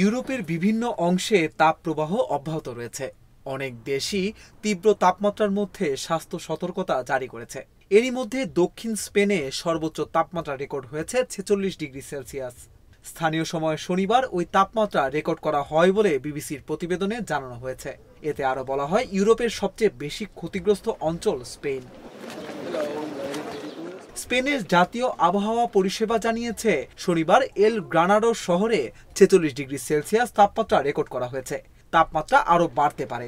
ইউরোপের বিভিন্ন অংশে তাপপ্রবাহ অব্যাহত রয়েছে। অনেক দেশই তীব্র তাপমাত্রার মধ্যে স্বাস্থ্য সতর্কতা জারি করেছে। এরই মধ্যে দক্ষিণ স্পেনে সর্বোচ্চ তাপমাত্রা রেকর্ড হয়েছে ৪৬ ডিগ্রি সেলসিয়াস। স্থানীয় সময় শনিবার ওই তাপমাত্রা রেকর্ড করা হয় বলে বিবিসির প্রতিবেদনে জানানো হয়েছে। এতে আরও বলা হয়, ইউরোপের সবচেয়ে বেশি ক্ষতিগ্রস্ত অঞ্চল স্পেন। স্পেনের জাতীয় আবহাওয়া পরিষেবা জানিয়েছে, শনিবার এল গ্রানাডো শহরে ৪৬ ডিগ্রি সেলসিয়াস তাপমাত্রা রেকর্ড করা হয়েছে। তাপমাত্রা আরও বাড়তে পারে।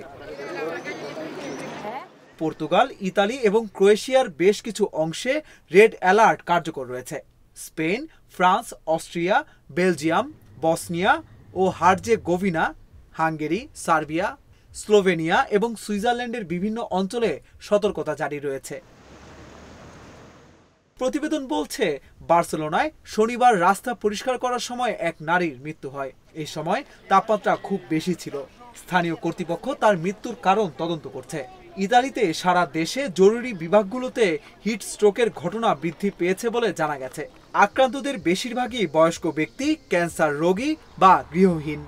পর্তুগাল, ইতালি এবং ক্রোয়েশিয়ার বেশ কিছু অংশে রেড অ্যালার্ট কার্যকর রয়েছে। Spain, France, Austria, Belgium, Bosnia ও হার্জেগোভিনা, হাঙ্গেরি, সার্বিয়া, স্লোভেনিয়া এবং সুইজারল্যান্ডের বিভিন্ন অঞ্চলে সতর্কতা জারি রয়েছে। প্রতিবেদন বলছে, বার্সেলোনায় শনিবার রাস্তা পরিষ্কার করার সময় এক নারীর মৃত্যু হয়। এই সময় তাপমাত্রা খুব বেশি ছিল। স্থানীয় কর্তৃপক্ষ তার মৃত্যুর কারণ তদন্ত করছে। ইতালিতে সারা দেশে জরুরি বিভাগগুলোতে হিট স্ট্রোকের ঘটনা বৃদ্ধি পেয়েছে বলে জানা গেছে। আক্রান্তদের বেশিরভাগই বয়স্ক ব্যক্তি, ক্যান্সার রোগী বা গৃহহীন।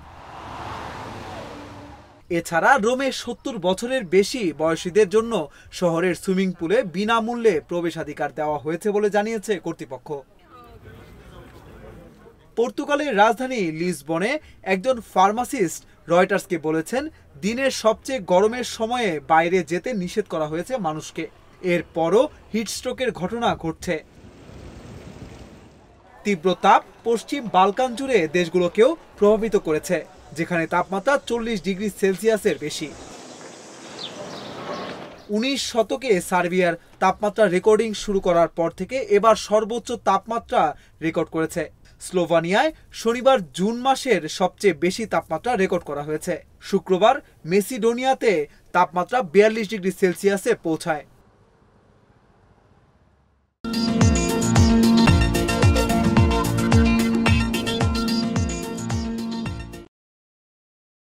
এছাড়া রোমে ৭০ বছরের বেশি বয়সীদের জন্য শহরের সুইমিং পুলে বিনামূল্যে প্রবেশাধিকার দেওয়া হয়েছে বলে জানিয়েছে কর্তৃপক্ষ। পর্তুগালের রাজধানী লিসবনে একজন ফার্মাসিস্ট রয়টার্সকে বলেছেন, দিনের সবচেয়ে গরমের সময়ে বাইরে যেতে নিষেধ করা হয়েছে মানুষকে। এরপরও হিটস্ট্রোকের ঘটনা ঘটছে। তীব্র তাপ পশ্চিম বালকান জুড়ে দেশগুলোকেও প্রভাবিত করেছে, যেখানে তাপমাত্রা ৪০ ডিগ্রি সেলসিয়াসের বেশি। ১৯ শতকে সার্বিয়ার তাপমাত্রা রেকর্ডিং শুরু করার পর থেকে এবার সর্বোচ্চ তাপমাত্রা রেকর্ড করেছে। স্লোভানিয়ায় শনিবার জুন মাসের সবচেয়ে বেশি তাপমাত্রা রেকর্ড করা হয়েছে। শুক্রবার মেসিডোনিয়াতে তাপমাত্রা ৪২ ডিগ্রি সেলসিয়াসে পৌঁছায়।